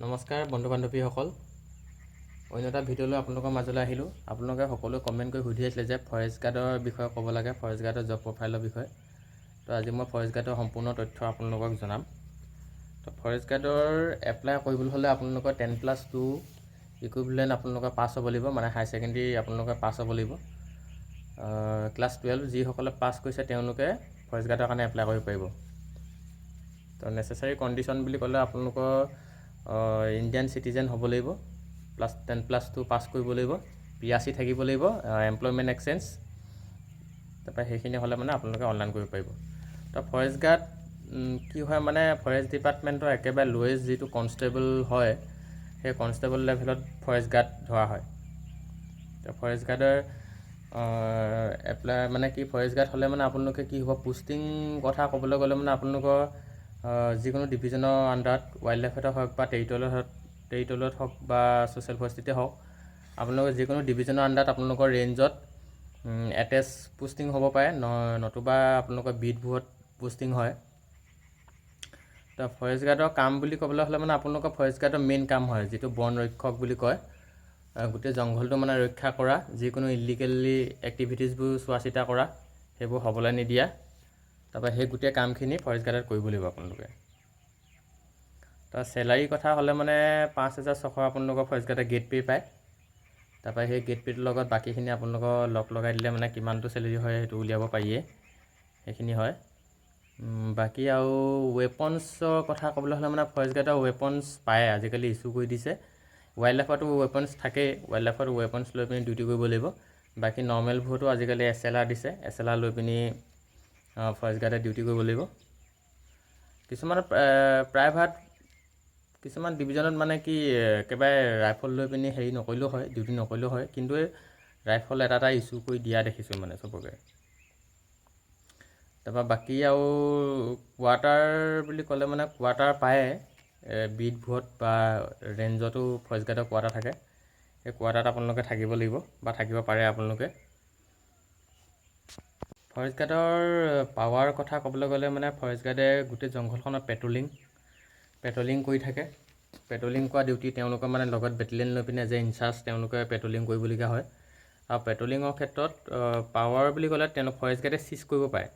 নমস্কাৰ বন্ধু বান্ধৱীসকল, অন্য এটা ভিডিঅ'লৈ আপোনালোকৰ মাজলৈ আহিলোঁ। আপোনালোকে সকলোৱে কমেণ্ট কৰি সুধি আছিলে যে ফৰেষ্ট গাৰ্ডৰ বিষয়ে ক'ব লাগে, ফৰেষ্ট গাৰ্ডৰ জব প্ৰফাইলৰ বিষয়ে। তো আজি মই ফৰেষ্ট গাৰ্ডৰ সম্পূৰ্ণ তথ্য আপোনালোকক জনাম। তো ফৰেষ্ট গাৰ্ডৰ এপ্লাই কৰিবলৈ হ'লে আপোনালোকৰ 10+2 ইকুইভেলেণ্ট আপোনালোকৰ পাছ হ'ব লাগিব, মানে হাই ছেকেণ্ডেৰী আপোনালোকে পাছ হ'ব লাগিব। ক্লাছ 12 যিসকলে পাছ কৰিছে তেওঁলোকে ফৰেষ্ট গাৰ্ডৰ কাৰণে এপ্লাই কৰিব পাৰিব। তো নেচেচাৰী কণ্ডিশ্যন বুলি ক'লে আপোনালোকৰ ইণ্ডিয়ান চিটিজেন হ'ব লাগিব, প্লাছ 10+2 পাছ কৰিব লাগিব, PRC থাকিব লাগিব, এমপ্লয়মেণ্ট এক্সচেঞ্জ। তাৰপৰা সেইখিনি হ'লে মানে আপোনালোকে অনলাইন কৰিব পাৰিব। তো ফৰেষ্ট গাৰ্ড কি হয়, মানে ফৰেষ্ট ডিপাৰ্টমেণ্টৰ একেবাৰে লোৱেষ্ট যিটো কনষ্টেবল হয়, সেই কনষ্টেবল লেভেলত ফৰেষ্ট গাৰ্ড ধৰা হয়। তো ফৰেষ্ট গাৰ্ডৰ এপ্লাই মানে কি, ফৰেষ্ট গাৰ্ড হ'লে মানে আপোনালোকে কি হ'ব, পোষ্টিং কথা ক'বলৈ গ'লে মানে আপোনালোকৰ যিকোনো ডিভিজনৰ আণ্ডাৰত ৱাইল্ড লাইফতে হওক বা টেৰিটৰিয়েলত হওক বা ছ'চিয়েল ফৰেষ্ট্ৰিতে হওক, আপোনালোকে যিকোনো ডিভিজনৰ আণ্ডাৰত আপোনালোকৰ ৰেঞ্জত এটেচ পোষ্টিং হ'ব পাৰে, নতুবা আপোনালোকৰ বিটবোৰত পোষ্টিং হয়। তো ফৰেষ্ট গাৰ্ডৰ কাম বুলি ক'বলৈ হ'লে মানে আপোনালোকৰ ফৰেষ্ট গাৰ্ডৰ মেইন কাম হয় যিটো বন ৰক্ষক বুলি কয়, গোটেই জংঘলটো মানে ৰক্ষা কৰা, যিকোনো ইলিগেলি এক্টিভিটিছবোৰ চোৱা চিতা কৰা, সেইবোৰ হ'বলৈ নিদিয়া। তাৰপৰা সেই গোটেই কামখিনি ফৰেষ্ট গাৰ্ডত কৰিব লাগিব আপোনালোকে। তো চেলাৰীৰ কথা হ'লে মানে 5,600 আপোনালোকৰ ফৰেষ্ট গাৰ্ডে গেট পে' পায়। তাৰপৰা সেই গেট পে'টোৰ লগত বাকীখিনি আপোনালোকৰ লগাই দিলে মানে কিমানটো চেলেৰি হয় সেইটো উলিয়াব পাৰিয়ে, সেইখিনি হয়। বাকী আৰু ৱেপনছৰ কথা ক'বলৈ হ'লে মানে ফৰেষ্ট গাৰ্ডৰ ৱেপনছ পায়, আজিকালি ইছ্যু কৰি দিছে। ৱাইল্ড লাইফতো ৱেপনছ থাকেই, ৱাইল্ড লাইফত ৱেপনছ লৈ পিনি ডিউটি কৰিব লাগিব। বাকী নৰ্মেলবোৰতো আজিকালি SLR দিছে, SLR লৈ পিনি ফৰেষ্ট গাৰ্ডে ডিউটি কৰিব লাগিব। কিছুমান প্ৰায়ভাগ কিছুমান ডিভিজনত মানে কি একেবাৰে ৰাইফল লৈ পিনি নকৰিলেও হয়, ডিউটি নকৰিলেও হয়, কিন্তু এই ৰাইফল এটা ইছ্যু কৰি দিয়া দেখিছোঁ মানে চবকে। তাৰপৰা বাকী আৰু কোৱাৰ্টাৰ বুলি ক'লে মানে কোৱাৰ্টাৰ পায়, বিটবোৰত বা ৰেঞ্জতো ফৰেষ্ট গাৰ্ডৰ কোৱাৰ্টাৰ থাকে। সেই কোৱাৰ্টাৰত আপোনালোকে থাকিব লাগিব বা থাকিব পাৰে আপোনালোকে। ফৰেষ্ট গাৰ্ডৰ পাৱাৰ কথা ক'বলৈ গ'লে মানে ফৰেষ্ট গাৰ্ডে গোটেই জংঘলখনত পেট্ৰলিং কৰি থাকে। পেট্ৰলিং কৰা ডিউটি তেওঁলোকৰ মানে লগত বেটেলিয়ন লৈ পিনে যে ইনচাৰ্জ তেওঁলোকে পেট্ৰলিং কৰিবলগীয়া হয়। আৰু পেট্ৰলিঙৰ ক্ষেত্ৰত পাৱাৰ বুলি ক'লে তেওঁলোক ফৰেষ্ট গাৰ্ডে চিজ কৰিব পাৰে।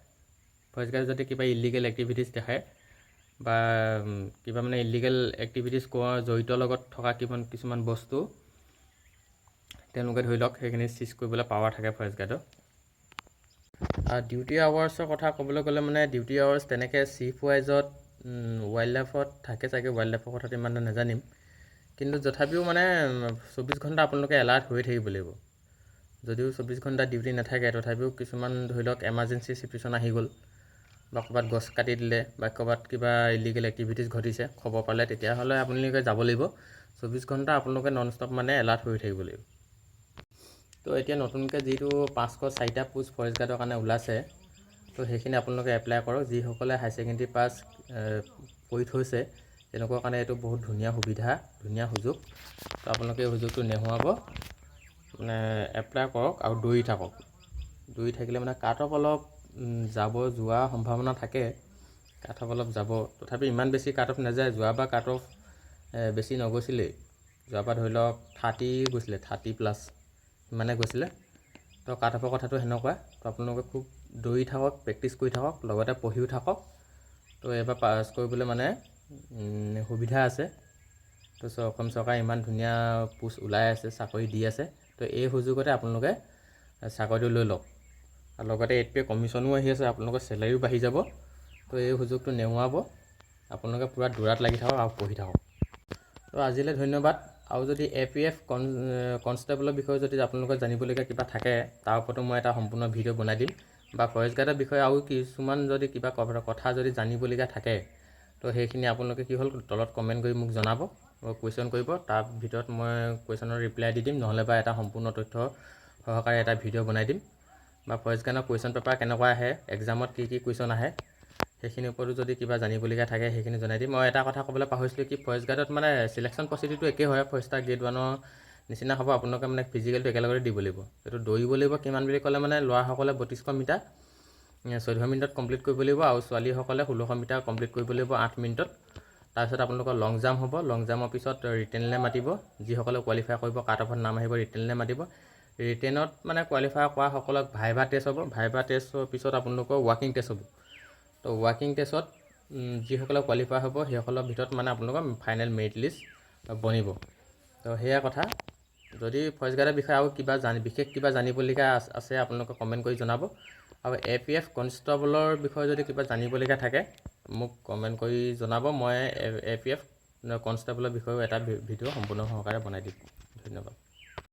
ফৰেষ্ট গাৰ্ডে যদি কিবা ইলিগেল এক্টিভিটিছ দেখায় বা কিবা মানে ইলিগেল এক্টিভিটিছ জড়িত লগত থকা কিছুমান বস্তু তেওঁলোকে ধৰি লওক, সেইখিনি চিজ কৰিবলৈ পাৱাৰ থাকে ফৰেষ্ট গাৰ্ডৰ। আৰু ডিউটি আৱাৰ্ছৰ কথা ক'বলৈ গ'লে মানে ডিউটি আৱাৰ্ছ তেনেকৈ চিফ ৱাইজত ৱাইল্ড লাইফত থাকে চাগে, ৱাইল্ড লাইফৰ কথাটো ইমান নাজানিম, কিন্তু তথাপিও মানে 24 ঘণ্টা আপোনালোকে এলাৰ্ট হৈ থাকিব লাগিব। যদিও 24 ঘণ্টা ডিউটি নাথাকে, তথাপিও কিছুমান ধৰি লওক এমাৰ্জেঞ্চি চিটুৱেশ্যন আহি গ'ল বা ক'ৰবাত গছ কাটি দিলে বা ক'ৰবাত কিবা ইলিগেল এক্টিভিটিছ ঘটিছে, খবৰ পালে তেতিয়াহ'লে আপোনালোকে যাব লাগিব। 24 ঘণ্টা আপোনালোকে নন ষ্টপ মানে এলাৰ্ট হৈ থাকিব লাগিব। তো এতিয়া নতুনকৈ যিটো 504টা পোষ্ট ফৰেষ্ট গাৰ্ডৰ কাৰণে ওলাইছে, তো সেইখিনি আপোনালোকে এপ্লাই কৰক। যিসকলে হাই ছেকেণ্ডেৰী পাছ কৰি থৈছে তেওঁলোকৰ কাৰণে এইটো বহুত ধুনীয়া সুবিধা, ধুনীয়া সুযোগ। তো আপোনালোকে এই সুযোগটো নেহেৰুৱাব, মানে এপ্লাই কৰক আৰু দৌৰি থাকক। দৌৰি থাকিলে মানে কাট অফ অলপ যোৱা সম্ভাৱনা থাকে, কাট অফ অলপ যাব, তথাপি ইমান বেছি কাট অফ নাযায়। যোৱাবাৰ কাট অফ বেছি নগৈছিলেই, যোৱাবাৰ ধৰি লওক 30 গৈছিলে, 30+ ইমানে গৈছিলে। তো কাট অফৰ কথাটো সেনেকুৱা। তো আপোনালোকে খুব দৌৰি থাকক, প্ৰেক্টিছ কৰি থাকক, লগতে পঢ়িও থাকক। তো এইবাৰ পাছ কৰিবলৈ মানে সুবিধা আছে। তো অসম চৰকাৰে ইমান ধুনীয়া পোষ্ট ওলাই আছে, চাকৰি দি আছে। তো এই সুযোগতে আপোনালোকে চাকৰিটো লৈ লওক। আৰু লগতে 8 পে কমিশ্যনো আহি আছে, আপোনালোকৰ চেলাৰিও বাঢ়ি যাব। তো এই সুযোগটো নেওৱাব, আপোনালোকে পূৰা দৌৰাত লাগি থাকক আৰু পঢ়ি থাকক। তো আজিলৈ ধন্যবাদ। আৰু যদি APF কনষ্টেবলৰ বিষয়ে যদি আপোনালোকে জানিবলগীয়া কিবা থাকে, তাৰ ওপৰতো মই এটা সম্পূৰ্ণ ভিডিঅ' বনাই দিম। বা ফৰেষ্ট গাৰ্ডৰ বিষয়ে আৰু কিছুমান যদি কিবা কথা যদি জানিবলগীয়া থাকে, তো সেইখিনি আপোনালোকে কি হ'ল তলত কমেণ্ট কৰি মোক জনাব, কুৱেশ্যন কৰিব। তাৰ ভিতৰত মই কুৱেশ্যনৰ ৰিপ্লাই দি দিম, নহ'লে বা এটা সম্পূৰ্ণ তথ্য সহকাৰে এটা ভিডিঅ' বনাই দিম। বা ফৰেষ্ট গাৰ্ডৰ কুৱেশ্যন পেপাৰ কেনেকুৱা আহে, এক্সামত কি কুৱেশ্যন আহে, সেইখিনিৰ ওপৰতো যদি কিবা জানিবলগীয়া থাকে সেইখিনি জনাই দিম। মই এটা কথা ক'বলৈ পাহৰিছিলোঁ কি, ফৰেষ্ট গাৰ্ডত মানে চিলেকশ্যন প্ৰচিডিউৰটো একেই হয়, ফৰেষ্টাৰ গ্ৰেড 1ৰ নিচিনা হ'ব। আপোনালোকে মানে ফিজিকেলটো একেলগতে দিব লাগিব। এইটো দৌৰিব লাগিব কিমান বুলি ক'লে মানে ল'ৰাসকলে 3200 মিটাৰ 14 মিনিটত কমপ্লিট কৰিব লাগিব, আৰু ছোৱালীসকলে 1600 মিটাৰ কমপ্লিট কৰিব লাগিব 8 মিনিটত। তাৰপিছত আপোনালোকৰ লং জাম্প হ'ব। লং জাম্পৰ পিছত ৰিটেনলৈ মাতিব। যিসকলে কোৱালিফাই কৰিব কাট অফত নাম আহিব ৰিটেনলৈ মাতিব। ৰিটেনত মানে কোৱালিফাই কৰা সকলক ভাইভা টেষ্ট হ'ব। ভাইভা টেষ্টৰ পিছত আপোনালোকৰ ৱাকিং টেষ্ট হ'ব। তো ৱাকিং টেষ্টত যিসকলে কোৱালিফাই হ'ব সেইসকলৰ ভিতৰত মানে আপোনালোকৰ ফাইনেল মেৰিট লিষ্ট বনিব। তো সেয়া কথা। যদি ফৰেষ্ট গাৰ্ডৰ বিষয়ে আৰু কিবা বিশেষ কিবা জানিবলগীয়া আছে আপোনালোকে কমেণ্ট কৰি জনাব। আৰু APF কনষ্টেবলৰ বিষয়ে যদি কিবা জানিবলগীয়া থাকে মোক কমেণ্ট কৰি জনাব। মই APF কনষ্টেবলৰ বিষয়েও এটা ভিডিঅ' সম্পূৰ্ণ সহকাৰে বনাই দিম। ধন্যবাদ।